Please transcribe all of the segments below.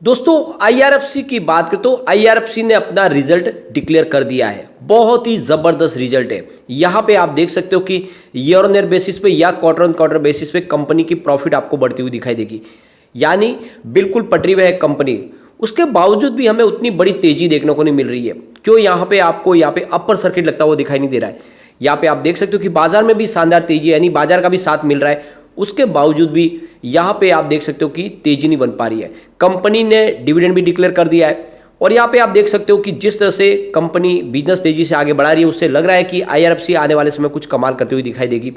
दोस्तों आईआरएफसी की बात करें तो आईआरएफसी ने अपना रिजल्ट डिक्लेयर कर दिया है। बहुत ही ज़बरदस्त रिजल्ट है। यहाँ पे आप देख सकते हो कि ईयर ऑन ईयर बेसिस पे या क्वार्टर ऑन क्वार्टर बेसिस पे कंपनी की प्रॉफिट आपको बढ़ती हुई दिखाई देगी, यानी बिल्कुल पटरी में है कंपनी। उसके बावजूद भी हमें उतनी बड़ी तेजी देखने को नहीं मिल रही है। क्यों? यहाँ पे आपको यहाँ पे अपर सर्किट लगता हुआ दिखाई नहीं दे रहा है। यहाँ पे आप देख सकते हो कि बाजार में भी शानदार तेजी है, यानी बाजार का भी साथ मिल रहा है। उसके बावजूद भी यहाँ पे आप देख सकते हो कि तेजी नहीं बन पा रही है। कंपनी ने डिविडेंड भी डिक्लेयर कर दिया है और यहाँ पे आप देख सकते हो कि जिस तरह से कंपनी बिजनेस तेजी से आगे बढ़ा रही है, उससे लग रहा है कि आईआरएफसी आने वाले समय कुछ कमाल करते हुए दिखाई देगी।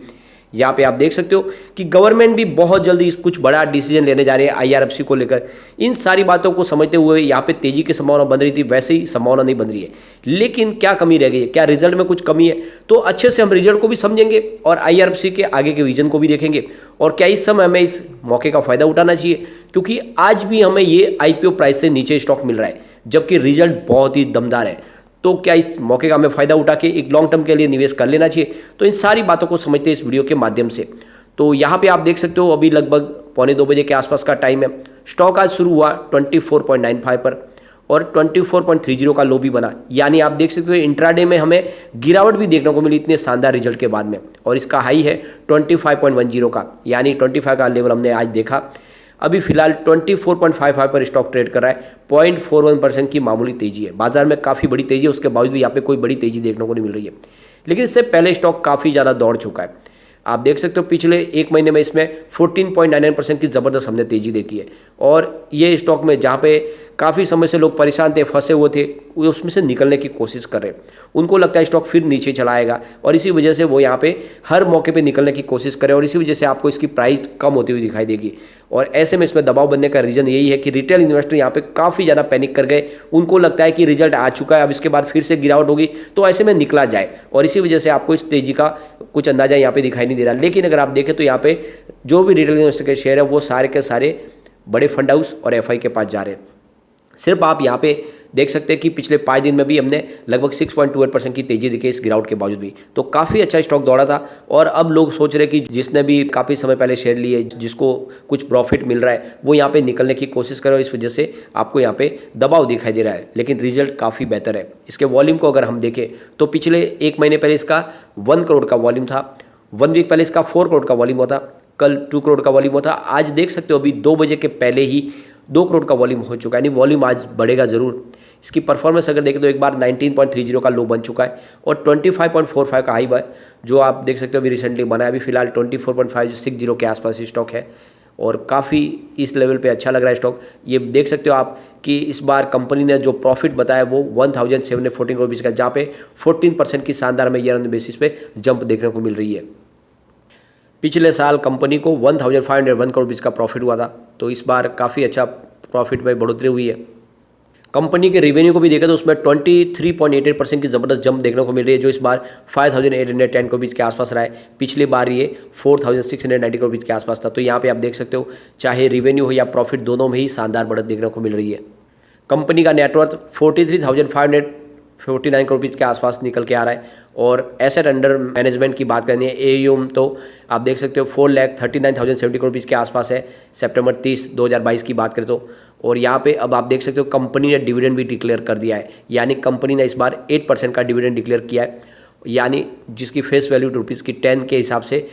यहाँ पे आप देख सकते हो कि गवर्नमेंट भी बहुत जल्दी कुछ बड़ा डिसीजन लेने जा रही है आईआरएफसी को लेकर। इन सारी बातों को समझते हुए यहाँ पे तेजी की संभावना बन रही थी, वैसे ही संभावना नहीं बन रही है। लेकिन क्या कमी रह गई है? क्या रिजल्ट में कुछ कमी है? तो अच्छे से हम रिजल्ट को भी समझेंगे और आईआरएफसी के आगे के विजन को भी देखेंगे। और क्या इस समय हमें इस मौके का फायदा उठाना चाहिए? क्योंकि आज भी हमें ये आईपीओ प्राइस से नीचे स्टॉक मिल रहा है, जबकि रिजल्ट बहुत ही दमदार है। तो क्या इस मौके का हमें फायदा उठा के एक लॉन्ग टर्म के लिए निवेश कर लेना चाहिए? तो इन सारी बातों को समझते हैं इस वीडियो के माध्यम से। तो यहाँ पे आप देख सकते हो अभी लगभग 1:45 के आसपास का टाइम है। स्टॉक आज शुरू हुआ 24.95 पर और 24.30 का लो भी बना, यानी आप देख सकते हो इंट्राडे में हमें गिरावट भी देखने को मिली इतने शानदार रिजल्ट के बाद में। और इसका हाई है 25.10 का, यानी 25 का लेवल हमने आज देखा। अभी फिलहाल 24.55 पर स्टॉक ट्रेड कर रहा है। 0.41% की मामूली तेजी है। बाजार में काफ़ी बड़ी तेजी है, उसके बावजूद भी यहाँ पे कोई बड़ी तेजी देखने को नहीं मिल रही है। लेकिन इससे पहले स्टॉक काफ़ी ज़्यादा दौड़ चुका है। आप देख सकते हो पिछले एक महीने में इसमें 14.99% की ज़बरदस्त हमने तेजी देखी है। और ये स्टॉक में जहाँ पे काफ़ी समय से लोग परेशान थे, फंसे हुए थे, वो उसमें से निकलने की कोशिश कर रहे हैं। उनको लगता है स्टॉक फिर नीचे चला आएगा और इसी वजह से वो यहाँ पे हर मौके पे निकलने की कोशिश करें और इसी वजह से आपको इसकी प्राइस कम होती हुई दिखाई देगी। और ऐसे में इसमें दबाव बनने का रीज़न यही है कि रिटेल इन्वेस्टर यहाँ पे काफ़ी ज़्यादा पैनिक कर गए। उनको लगता है कि रिजल्ट आ चुका है, अब इसके बाद फिर से गिरावट होगी, तो ऐसे में निकला जाए। और इसी वजह से आपको इस तेजी का कुछ अंदाजा यहाँ पे दिखाई नहीं दे रहा। लेकिन अगर आप देखें तो यहाँ पे जो भी रिटेल इन्वेस्टर के शेयर है वो सारे के सारे बड़े फंड हाउस और एफआई के पास जा रहे हैं। सिर्फ आप यहाँ पे देख सकते हैं कि पिछले 5 दिन में भी हमने लगभग 6.28% की तेजी दिखी इस गिरावट के बावजूद भी। तो काफ़ी अच्छा स्टॉक दौड़ा था और अब लोग सोच रहे हैं कि जिसने भी काफ़ी समय पहले शेयर लिए, जिसको कुछ प्रॉफिट मिल रहा है, वो यहाँ पे निकलने की कोशिश करे और इस वजह से आपको यहाँ पे दबाव दिखाई दे रहा है। लेकिन रिजल्ट काफ़ी बेहतर है। इसके वॉल्यूम को अगर हम देखें तो पिछले एक महीने पहले इसका 1 करोड़ का वॉल्यूम था, 1 वीक पहले इसका 4 करोड़ का वॉल्यूम होता, कल 2 करोड़ का वॉल्यूम होता। आज देख सकते हो अभी 2 बजे के पहले ही 2 करोड़ का वॉल्यूम हो चुका है, यानी वॉल्यूम आज बढ़ेगा ज़रूर। इसकी परफॉर्मेंस अगर देखें तो एक बार 19.30 का लो बन चुका है और 25.45 का हाई जो आप देख सकते हो अभी रिसेंटली बना है। अभी फिलहाल 24.560 के आसपास स्टॉक है और काफ़ी इस लेवल पे अच्छा लग रहा है स्टॉक। ये देख सकते हो आप कि इस बार कंपनी ने जो प्रॉफिट बताया वो 1714 करोड़ रुपीज़ का, जहाँ पे 14% की शानदार में ईयर ऑन बेसिस पे जंप देखने को मिल रही है। पिछले साल कंपनी को 1501 करोड़ रुपीज़ का प्रॉफिट हुआ था, तो इस बार काफ़ी अच्छा प्रॉफिट में बढ़ोतरी हुई है। कंपनी के रेवेन्यू को भी देखा तो उसमें 23.88% की ज़बरदस्त जंप देखने को मिल रही है, जो इस बार 5810 करोड़ रुपीज़ के आसपास रहा है। पिछली बार ये 4690 करोड़ रुपीज़ के आसपास था। तो यहाँ पे आप देख सकते हो चाहे रेवेन्यू हो या प्रॉफिट, दोनों में ही शानदार बढ़त देखने को मिल रही है। कंपनी का नेटवर्थ 43,549 करोड़ रुपीज़ के आसपास निकल के आ रहा है और एसेट अंडर मैनेजमेंट की बात करनी है, एयूएम, तो आप देख सकते हो 4,39,070 करोड़ रुपीज़ के आसपास है सितंबर 30, 2022 की बात करें तो। और यहाँ पे अब आप देख सकते हो कंपनी ने डिविडेंड भी डिक्लेयर कर दिया है, यानी कंपनी ने इस बार 8% का डिविडेंड डिक्लेयर किया है, यानी जिसकी फेस वैल्यू रुपीज़ की 10 के हिसाब से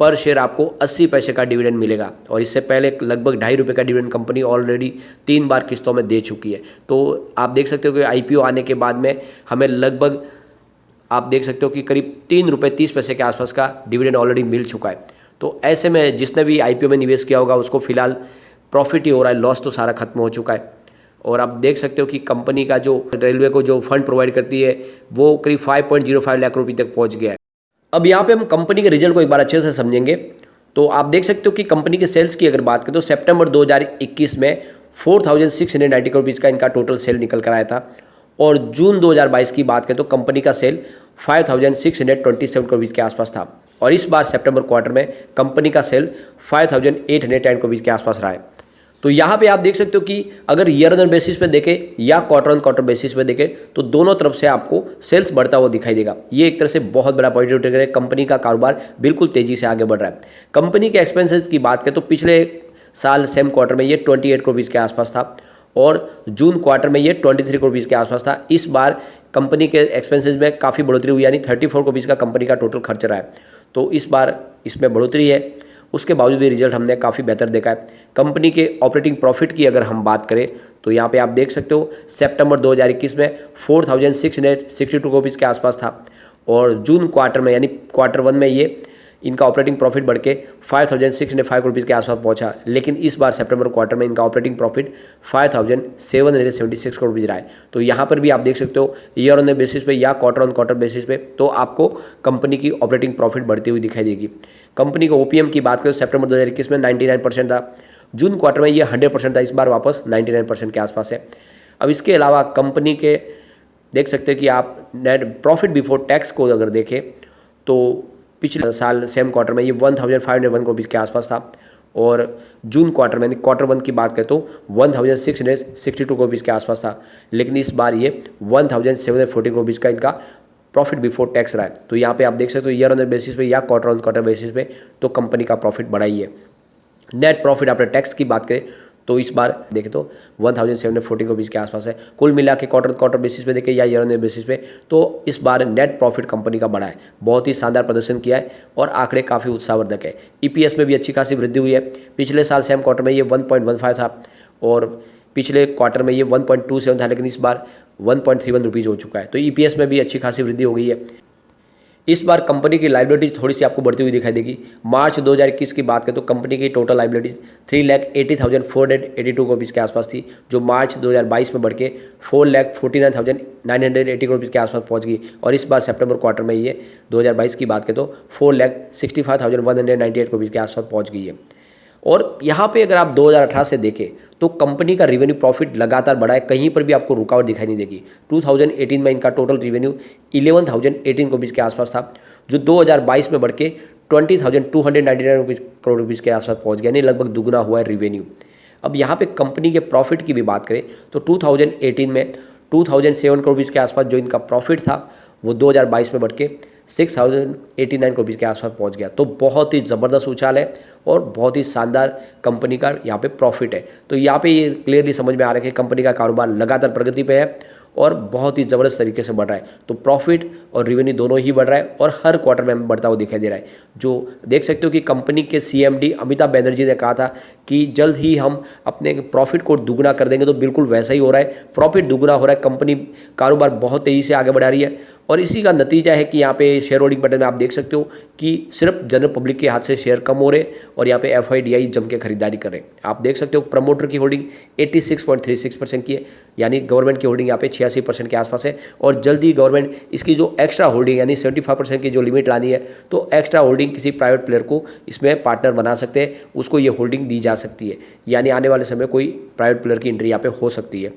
पर शेयर आपको 80 पैसे का डिविडेंड मिलेगा। और इससे पहले लगभग ₹2.5 का डिविडेंड कंपनी ऑलरेडी 3 बार किस्तों में दे चुकी है। तो आप देख सकते हो कि आईपीओ आने के बाद में हमें लगभग आप देख सकते हो कि करीब ₹3.30 के आसपास का डिविडेंड ऑलरेडी मिल चुका है। तो ऐसे में जिसने भी आईपीओ में निवेश किया होगा उसको फिलहाल प्रॉफिट ही हो रहा है, लॉस तो सारा खत्म हो चुका है। और आप देख सकते हो कि कंपनी का जो रेलवे को जो फंड प्रोवाइड करती है वो करीब 5.05 लाख रुपये तक पहुँच गया है। अब यहाँ पे हम कंपनी के रिजल्ट को एक बार अच्छे से समझेंगे। तो आप देख सकते हो कि कंपनी के सेल्स की अगर बात करें तो सितंबर 2021 में 4690 करोड़ रुपीज़ का इनका टोटल सेल निकल कर आया था और जून 2022 की बात करें तो कंपनी का सेल 5627 करोड़ रुपीज़ के आसपास था और इस बार सितंबर क्वार्टर में कंपनी का सेल 5810 करोड़ रुपीज़ के आसपास रहा है। तो यहाँ पे आप देख सकते हो कि अगर ईयर ऑन बेसिस पे देखें या क्वार्टर ऑन क्वार्टर बेसिस पे देखें तो दोनों तरफ से आपको सेल्स बढ़ता हुआ दिखाई देगा। ये एक तरह से बहुत बड़ा पॉजिटिव ट्रिगर है। कंपनी का कारोबार बिल्कुल तेजी से आगे बढ़ रहा है। कंपनी के एक्सपेंसेस की बात करें तो पिछले साल सेम क्वार्टर में ये 28 करोड़ रुपीज़ के आसपास था और जून क्वार्टर में ये 23 करोड़ रुपीज़ के आसपास था। इस बार कंपनी के एक्सपेंसेस में काफ़ी बढ़ोतरी हुई, यानी 34 करोड़ रुपीज़ का कंपनी का टोटल खर्च रहा है। तो इस बार इसमें बढ़ोतरी है, उसके बावजूद भी रिजल्ट हमने काफ़ी बेहतर देखा है। कंपनी के ऑपरेटिंग प्रॉफिट की अगर हम बात करें तो यहाँ पे आप देख सकते हो सितंबर 2021 में 4662 करोड़ रुपीज़ के आसपास था, और जून क्वार्टर में यानी क्वार्टर 1 में ये इनका ऑपरेटिंग प्रॉफिट बढ़ के 5605 करोड़ रुपीज़ के आसपास पहुंचा। लेकिन इस बार सितंबर क्वार्टर में इनका ऑपरेटिंग प्रॉफिट 5776 करोड़ रुपीज़ रहा है। तो यहाँ पर भी आप देख सकते हो ईयर ऑन बेसिस पे या क्वार्टर ऑन क्वार्टर बेसिस पे तो आपको कंपनी की ऑपरेटिंग प्रॉफिट बढ़ती हुई दिखाई देगी। कंपनी को ओपीएम की बात करें तो सितंबर 2021 में 99% था, जून क्वार्टर में ये 100% था, इस बार वापस 99% के आसपास है। अब इसके अलावा कंपनी के देख सकते हैं कि आप नेट प्रॉफिट बिफोर टैक्स को अगर देखें तो पिछले साल सेम क्वार्टर में ये 1501 करोड़ रुपीज़ के आसपास था, और जून क्वार्टर में यानी क्वार्टर 1 की बात करें तो 1662 करोड़ रुपीज़ के आसपास था। लेकिन इस बार ये 1740 करोड़ रुपीज़ का इनका प्रॉफिट बिफोर टैक्स रहा है। तो यहाँ पे आप देख सकते हो ईयर ऑन बेसिस पे या क्वार्टर ऑन क्वार्टर बेसिस पे तो कंपनी का प्रॉफिट बढ़ा ही है। नेट प्रॉफिट आफ्टर टैक्स की बात करें तो इस बार देखें तो 1740 करोड़ रुपीज़ के आसपास है। कुल मिला के क्वार्टर क्वार्टर बेसिस पे देखें या ईयर ऑन बेसिस पे तो इस बार नेट प्रॉफिट कंपनी का बढ़ा है, बहुत ही शानदार प्रदर्शन किया है और आंकड़े काफ़ी उत्साहवर्धक है। ईपीएस में भी अच्छी खासी वृद्धि हुई है। पिछले साल सेम क्वार्टर में ये 1.15 था और पिछले क्वार्टर में ये 1.27 था, लेकिन इस बार 1.31 रुपीज़ हो चुका है। तो ईपीएस में भी अच्छी खासी वृद्धि हो गई है। इस बार कंपनी की लाइबिलिटीज थोड़ी सी आपको बढ़ती हुई दिखाई देगी। मार्च 2021 की बात करें तो कंपनी की टोटल लाइबिलिटीज 3,80,482 करोड़ रुपीज़ के आसपास थी, जो मार्च 2022 में बढ़ के 4,49,980 करोड़ रुपीज़ के आसपास पहुंच गई। और इस बार सितंबर क्वार्टर में ये 2022 की बात करें तो 4,65,198 करोड़ रुपीज़ के आसपास पहुँच गई है। और यहाँ पे अगर आप 2018 से देखें तो कंपनी का रिवेन्यू प्रॉफिट लगातार बढ़ा है, कहीं पर भी आपको रुकावट दिखाई नहीं देगी। 2018 में इनका टोटल रिवेन्यू 11,018 करोड़ रुपीज़ के आसपास था, जो 2022 में बढ़ के 20,299 करोड़ रुपीज़ के आसपास पहुँच गया, यानी लगभग दुगना हुआ है रिवेन्यू। अब यहाँ पे कंपनी के प्रॉफिट की भी बात करें तो 2018 में 2007 करोड़ रुपीज़ के आसपास जो इनका प्रॉफिट था वो 2022 में बढ़ के 6,089 करोड़ रुपीज़ के आसपास पहुंच गया। तो बहुत ही ज़बरदस्त उछाल है और बहुत ही शानदार कंपनी का यहाँ पे प्रॉफिट है। तो यहाँ पे ये क्लियरली समझ में आ रहा है कि कंपनी का कारोबार लगातार प्रगति पे है और बहुत ही ज़बरदस्त तरीके से बढ़ रहा है। तो प्रॉफिट और रेवेन्यू दोनों ही बढ़ रहा है और हर क्वार्टर में बढ़ता हुआ दिखाई दे रहा है। जो देख सकते हो कि कंपनी के सीएमडी अमिताभ बैनर्जी ने कहा था कि जल्द ही हम अपने प्रॉफिट को दुगना कर देंगे, तो बिल्कुल वैसा ही हो रहा है। प्रॉफिट दुगना हो रहा है, कंपनी कारोबार बहुत तेज़ी से आगे बढ़ा रही है और इसी का नतीजा है कि यहाँ पे शेयर होल्डिंग पैटर्न में आप देख सकते हो कि सिर्फ जनरल पब्लिक के हाथ से शेयर कम हो रहे और यहाँ पे एफआईडीआई जम के खरीदारी कर रहे हैं। आप देख सकते हो प्रमोटर की होल्डिंग 86.36% की है, यानी गवर्नमेंट की होल्डिंग यहाँ पे 86% के आसपास है और जल्दी गवर्नमेंट इसकी जो एक्स्ट्रा होल्डिंग यानी 75% की जो लिमिट लानी है, तो एक्स्ट्रा होल्डिंग किसी प्राइवेट प्लेयर को इसमें पार्टनर बना सकते हैं, उसको ये होल्डिंग दी जा सकती है। यानी आने वाले समय कोई प्राइवेट प्लेयर की एंट्री यहाँ पे हो सकती है,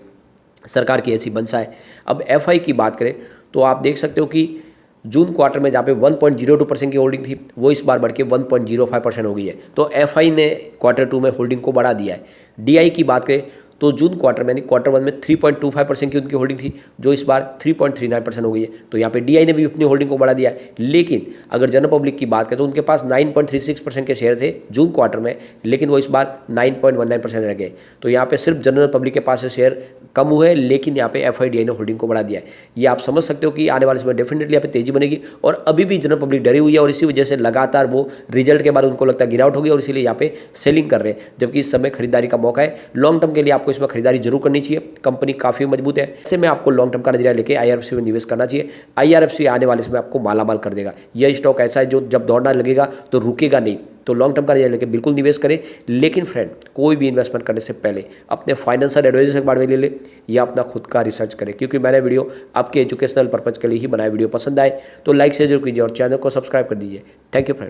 सरकार की ऐसी मंशा है। अब एफआई की बात करें तो आप देख सकते हो कि जून क्वार्टर में जहाँ पे 1.02% की होल्डिंग थी वो इस बार बढ़ के 1.05% हो गई है। तो एफआई ने क्वार्टर 2 में होल्डिंग को बढ़ा दिया है। डीआई की बात करें तो जून क्वार्टर में यानी क्वार्टर 1 में 3.25% की उनकी होल्डिंग थी, जो इस बार 3.39% हो गई है। तो यहाँ पे डीआई ने भी अपनी होल्डिंग को बढ़ा दिया है। लेकिन अगर जनरल पब्लिक की बात करें तो उनके पास 9.36% के शेयर थे जून क्वार्टर में, लेकिन वो इस बार 9.19% रह गए। तो यहाँ पे सिर्फ जनरल पब्लिक के पास से शेयर कम हुए, लेकिन यहाँ पे एफआईडीआई ने होल्डिंग को बढ़ा दिया है। ये आप समझ सकते हो कि आने वाले समय डेफिनेटली यहाँ पे तेजी बनेगी और अभी भी जनरल पब्लिक डरी हुई है और इसी वजह से लगातार वो रिजल्ट के बाद उनको लगता है गिरावट होगी और इसीलिए यहाँ पे सेलिंग कर रहे हैं, जबकि इस समय खरीदारी का मौका है। लॉन्ग टर्म के लिए आपको इसमें खरीदारी जरूर करनी चाहिए, कंपनी काफी मजबूत है। ऐसे में आपको लॉन्ग टर्म का नजरिया लेके आईआरएफसी में निवेश करना चाहिए। आईआरएफसी आने वाले समय आपको मालामाल कर देगा। यह स्टॉक ऐसा है जो जब दौड़ना लगेगा तो रुकेगा नहीं। तो लॉन्ग टर्म का नजरिया लेके बिल्कुल निवेश करें, लेकिन फ्रेंड कोई भी इन्वेस्टमेंट करने से पहले अपने फाइनेंशियल एडवाइजर से बात में ले ले या अपना खुद का रिसर्च करें, क्योंकि मैंने वीडियो आपके एजुकेशनल पर्पज के लिए ही बनाया। वीडियो पसंद आए तो लाइक शेयर जरूर कीजिए और चैनल को सब्सक्राइब कर दीजिए। Thank you friend.